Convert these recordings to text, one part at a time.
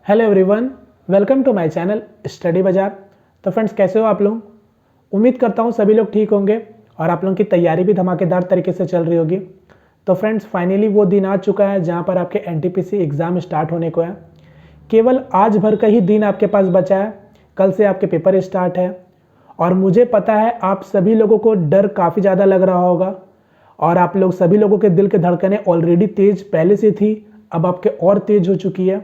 Hello everyone, welcome to my channel study Bazaar. तो friends, कैसे हो आप लोग? उम्मीद करता हूँ सभी लोग ठीक होंगे और आप लोगों की तैयारी भी धमाकेदार तरीके से चल रही होगी। तो फ्रेंड्स, फाइनली वो दिन आ चुका है जहाँ पर आपके एनटीपीसी एग्ज़ाम स्टार्ट होने को है। केवल आज भर का ही दिन आपके पास बचा है, कल से आपके पेपर स्टार्ट है। और मुझे पता है आप सभी लोगों को डर काफ़ी ज़्यादा लग रहा होगा और आप लोग सभी लोगों के दिल के धड़कनें ऑलरेडी तेज़ पहले से थी, अब आपके और तेज़ हो चुकी है।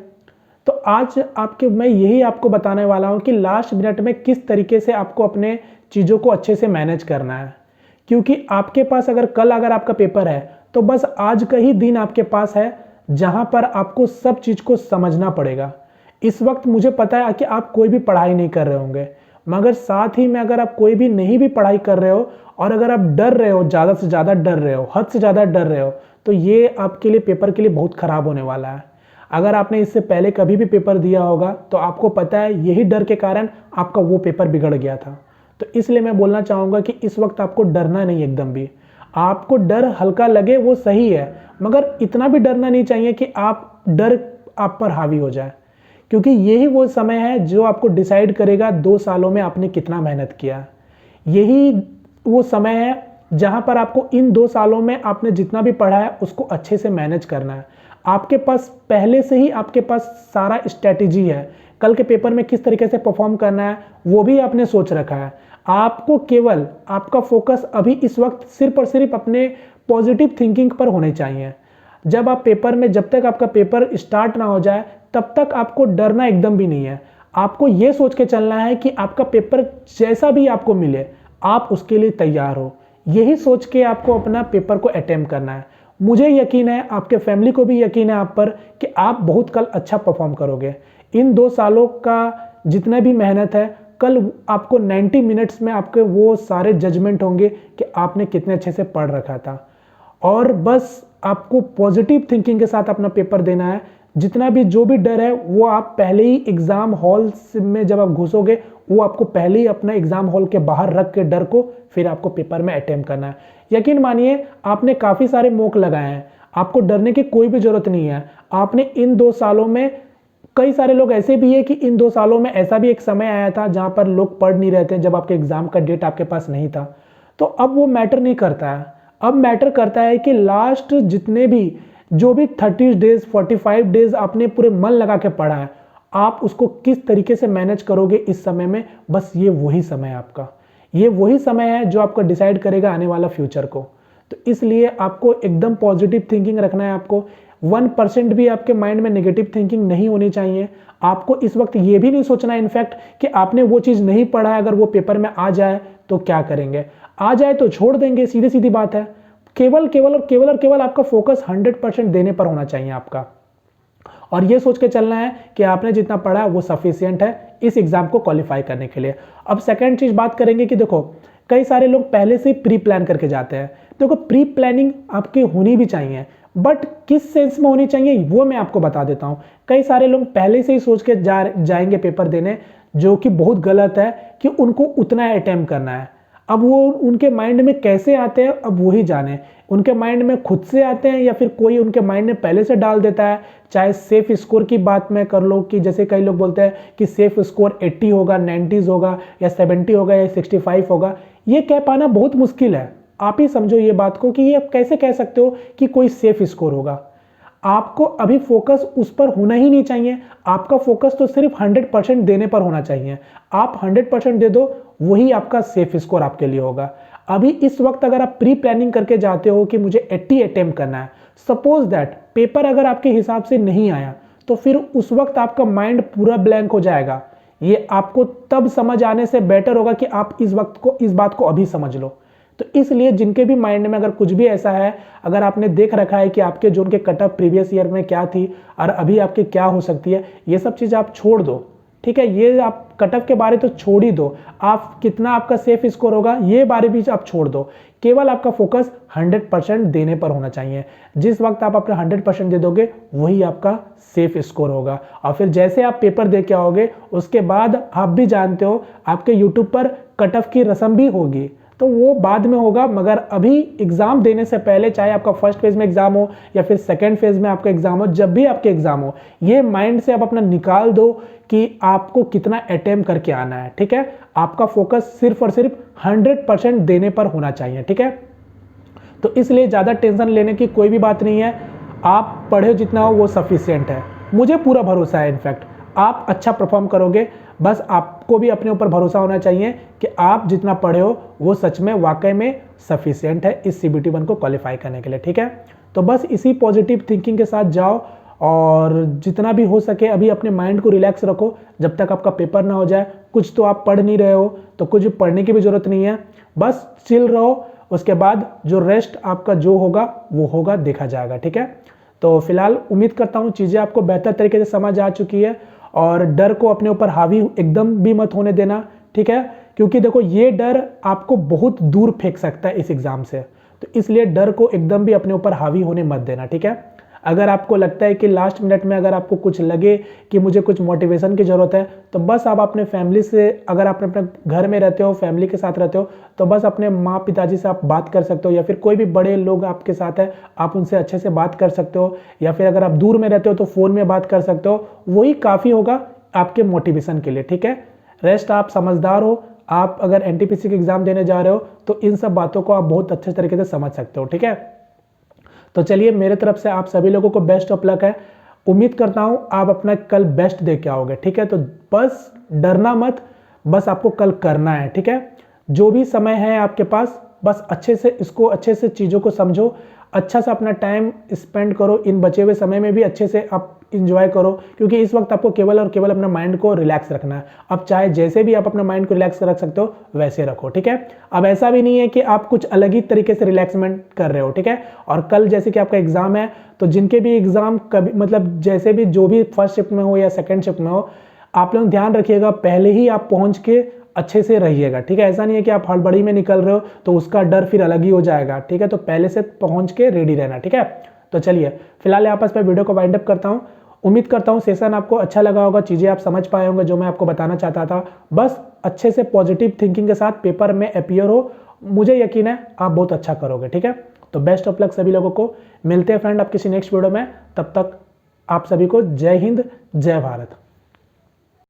तो आज मैं यही आपको बताने वाला हूं कि लास्ट मिनट में किस तरीके से आपको अपने चीज़ों को अच्छे से मैनेज करना है। क्योंकि आपके पास अगर आपका पेपर है तो बस आज का ही दिन आपके पास है जहां पर आपको सब चीज़ को समझना पड़ेगा। इस वक्त मुझे पता है कि आप कोई भी पढ़ाई नहीं कर रहे होंगे, मगर साथ ही में अगर आप कोई भी नहीं भी पढ़ाई कर रहे हो और अगर आप डर रहे हो, ज़्यादा से ज़्यादा डर रहे हो, हद से ज़्यादा डर रहे हो, तो ये आपके लिए पेपर के लिए बहुत ख़राब होने वाला है। अगर आपने इससे पहले कभी भी पेपर दिया होगा तो आपको पता है यही डर के कारण आपका वो पेपर बिगड़ गया था। तो इसलिए मैं बोलना चाहूँगा कि इस वक्त आपको डरना नहीं एकदम भी। आपको डर हल्का लगे वो सही है, मगर इतना भी डरना नहीं चाहिए कि डर आप पर हावी हो जाए। क्योंकि यही वो समय है जो आपको डिसाइड करेगा 2 सालों में आपने कितना मेहनत किया। यही वो समय है जहाँ पर आपको इन 2 सालों में आपने जितना भी पढ़ा है उसको अच्छे से मैनेज करना है। आपके पास पहले से ही आपके पास सारा स्ट्रैटेजी है, कल के पेपर में किस तरीके से परफॉर्म करना है वो भी आपने सोच रखा है। आपको केवल आपका फोकस अभी इस वक्त सिर्फ और सिर्फ अपने पॉजिटिव थिंकिंग पर होने चाहिए। जब तक आपका पेपर स्टार्ट ना हो जाए तब तक आपको डरना एकदम भी नहीं है। आपको ये सोच के चलना है कि आपका पेपर जैसा भी आपको मिले आप उसके लिए तैयार हो। यही सोच के आपको अपना पेपर को अटेम्प्ट करना है। मुझे यकीन है, आपके फैमिली को भी यकीन है आप पर कि आप बहुत कल अच्छा परफॉर्म करोगे। इन 2 सालों का जितना भी मेहनत है, कल आपको 90 मिनट्स में आपके वो सारे जजमेंट होंगे कि आपने कितने अच्छे से पढ़ रखा था। और बस आपको पॉजिटिव थिंकिंग के साथ अपना पेपर देना है। जितना भी जो भी डर है वो आप पहले ही एग्जाम हॉल में जब आप घुसोगे वो आपको पहले ही अपना एग्जाम हॉल के बाहर रख के डर को फिर आपको पेपर में अटेम्प्ट करना है। यकीन मानिए, आपने काफ़ी सारे मॉक लगाए हैं, आपको डरने की कोई भी ज़रूरत नहीं है। आपने इन 2 सालों में, कई सारे लोग ऐसे भी है कि इन 2 सालों में ऐसा भी एक समय आया था जहां पर लोग पढ़ नहीं रहे थे, जब आपके एग्जाम का डेट आपके पास नहीं था। तो अब वो मैटर नहीं करता है। अब मैटर करता है कि लास्ट जितने भी जो भी 30 डेज 45 डेज आपने पूरे मन लगा के पढ़ा है, आप उसको किस तरीके से मैनेज करोगे इस समय में। बस ये वही समय है आपका, ये वही समय है जो आपका डिसाइड करेगा आने वाला फ्यूचर को। तो इसलिए आपको एकदम पॉजिटिव थिंकिंग रखना है। आपको 1% भी आपके माइंड में नेगेटिव थिंकिंग नहीं होनी चाहिए। आपको इस वक्त ये भी नहीं सोचना है इनफैक्ट कि आपने वो चीज़ नहीं पढ़ा है, अगर वो पेपर में आ जाए तो क्या करेंगे। आ जाए तो छोड़ देंगे, सीधी सीधी बात है। केवल आपका फोकस 100% देने पर होना चाहिए आपका। और ये सोच के चलना है कि आपने जितना पढ़ा है वो सफिशिएंट है इस एग्जाम को क्वालिफाई करने के लिए। अब सेकंड चीज बात करेंगे कि देखो, कई सारे लोग पहले से प्री प्लान करके जाते हैं। देखो, प्री प्लानिंग आपकी होनी भी चाहिए, बट किस सेंस में होनी चाहिए वो मैं आपको बता देता हूं। कई सारे लोग पहले से ही सोच के जाएंगे पेपर देने, जो कि बहुत गलत है कि उनको उतना अटेम्प्ट करना है। अब वो उनके माइंड में कैसे आते हैं अब वही जाने। उनके माइंड में खुद से आते हैं या फिर कोई उनके माइंड में पहले से डाल देता है। चाहे सेफ स्कोर की बात मैं कर लो कि जैसे कई लोग बोलते हैं कि सेफ स्कोर 80 होगा, 90s होगा या 70 होगा या 65 होगा। ये कह पाना बहुत मुश्किल है। आप ही समझो ये बात को कि ये आप कैसे कह सकते हो कि कोई सेफ स्कोर होगा। आपको अभी फोकस उस पर होना ही नहीं चाहिए। आपका फोकस तो सिर्फ 100% देने पर होना चाहिए। आप 100% दे दो, वही आपका सेफ स्कोर आपके लिए होगा। अभी इस वक्त अगर आप प्री प्लानिंग करके जाते हो कि मुझे 80 अटेम्प्ट करना है, सपोज दैट पेपर अगर आपके हिसाब से नहीं आया तो फिर उस वक्त आपका माइंड पूरा ब्लैंक हो जाएगा। ये आपको तब समझ आने से बेटर होगा कि आप इस बात को अभी समझ लो। तो इसलिए जिनके भी माइंड में अगर कुछ भी ऐसा है, अगर आपने देख रखा है कि आपके जोन के कट ऑफ प्रीवियस ईयर में क्या थी और अभी आपके क्या हो सकती है, ये सब चीज़ आप छोड़ दो। ठीक है, ये आप कट ऑफ के बारे तो छोड़ ही दो। आप कितना आपका सेफ स्कोर होगा ये बारे भी आप छोड़ दो। केवल आपका फोकस 100% देने पर होना चाहिए। जिस वक्त आप अपना 100% दे दोगे वही आपका सेफ स्कोर होगा। और फिर जैसे आप पेपर दे के आओगे उसके बाद आप भी जानते हो आपके यूट्यूब पर कट ऑफ की रस्म भी होगी। तो वो बाद में होगा, मगर अभी एग्ज़ाम देने से पहले, चाहे आपका फर्स्ट फेज़ में एग्ज़ाम हो या फिर सेकेंड फेज़ में आपका एग्ज़ाम हो, जब भी आपके एग्ज़ाम हो, ये माइंड से आप अपना निकाल दो कि आपको कितना अटेम्प्ट करके आना है, ठीक है। आपका फोकस सिर्फ और सिर्फ 100% देने पर होना चाहिए, ठीक है। तो इसलिए ज़्यादा टेंशन लेने की कोई भी बात नहीं है। आप पढ़े जितना हो वो सफिशिएंट है, मुझे पूरा भरोसा है। इनफैक्ट आप अच्छा परफॉर्म करोगे, बस आपको भी अपने ऊपर भरोसा होना चाहिए कि आप जितना पढ़े हो वो सच में वाकई में सफिशिएंट है इस CBT 1 को क्वालिफाई करने के लिए, ठीक है। तो बस इसी पॉजिटिव थिंकिंग के साथ जाओ और जितना भी हो सके अभी अपने माइंड को रिलैक्स रखो जब तक आपका पेपर ना हो जाए। कुछ तो आप पढ़ नहीं रहे हो तो कुछ पढ़ने की भी जरूरत नहीं है, बस चिल रहो। उसके बाद जो रेस्ट आपका जो होगा वो होगा, देखा जाएगा, ठीक है। तो फिलहाल उम्मीद करता हूँ चीज़ें आपको बेहतर तरीके से समझ आ चुकी है और डर को अपने ऊपर हावी एकदम भी मत होने देना, ठीक है। क्योंकि देखो ये डर आपको बहुत दूर फेंक सकता है इस एग्ज़ाम से, तो इसलिए डर को एकदम भी अपने ऊपर हावी होने मत देना, ठीक है। अगर आपको लगता है कि लास्ट मिनट में अगर आपको कुछ लगे कि मुझे कुछ मोटिवेशन की ज़रूरत है, तो बस आप अपने फैमिली से, अगर आप अपने घर में रहते हो, फैमिली के साथ रहते हो, तो बस अपने माँ पिताजी से आप बात कर सकते हो, या फिर कोई भी बड़े लोग आपके साथ है आप उनसे अच्छे से बात कर सकते हो, या फिर अगर आप दूर में रहते हो तो फ़ोन में बात कर सकते हो। वही काफ़ी होगा आपके मोटिवेशन के लिए, ठीक है। रेस्ट आप समझदार हो, आप अगर NTPC के एग्ज़ाम देने जा रहे हो तो इन सब बातों को आप बहुत अच्छे तरीके से समझ सकते हो, ठीक है। तो चलिए मेरे तरफ से आप सभी लोगों को बेस्ट ऑफ लक है। उम्मीद करता हूं आप अपना कल बेस्ट दे के आओगे, ठीक है। तो बस डरना मत, बस आपको कल करना है, ठीक है। जो भी समय है आपके पास बस अच्छे से इसको, अच्छे से चीज़ों को समझो, अच्छा सा अपना टाइम स्पेंड करो। इन बचे हुए समय में भी अच्छे से आप इंजॉय करो, क्योंकि इस वक्त आपको केवल और केवल अपना माइंड को रिलैक्स रखना है। अब चाहे जैसे भी आप अपना माइंड को रिलैक्स रख सकते हो वैसे रखो, ठीक है। अब ऐसा भी नहीं है कि आप कुछ अलग ही तरीके से रिलैक्समेंट कर रहे हो, ठीक है। और कल जैसे कि आपका एग्जाम है, तो जिनके भी एग्जाम कभी मतलब जैसे भी जो भी फर्स्ट शिफ्ट में हो या सेकेंड शिफ्ट में हो, आप लोग ध्यान रखिएगा पहले ही आप पहुंच के अच्छे से रहिएगा, ठीक है। ऐसा नहीं है कि आप हड़बड़ी में निकल रहे हो तो उसका डर फिर अलग ही हो जाएगा, ठीक है। तो पहले से पहुंच के रेडी रहना, ठीक है। तो चलिए फिलहाल यहाँ पर वीडियो को वाइंड अप करता हूँ। उम्मीद करता हूँ सेशन आपको अच्छा लगा होगा, चीज़ें आप समझ पाए होंगे जो मैं आपको बताना चाहता था। बस अच्छे से पॉजिटिव थिंकिंग के साथ पेपर में अपीयर हो, मुझे यकीन है आप बहुत अच्छा करोगे, ठीक है। तो बेस्ट ऑफ लक सभी लोगों को। मिलते हैं फ्रेंड आप किसी नेक्स्ट वीडियो में, तब तक आप सभी को जय हिंद, जय भारत।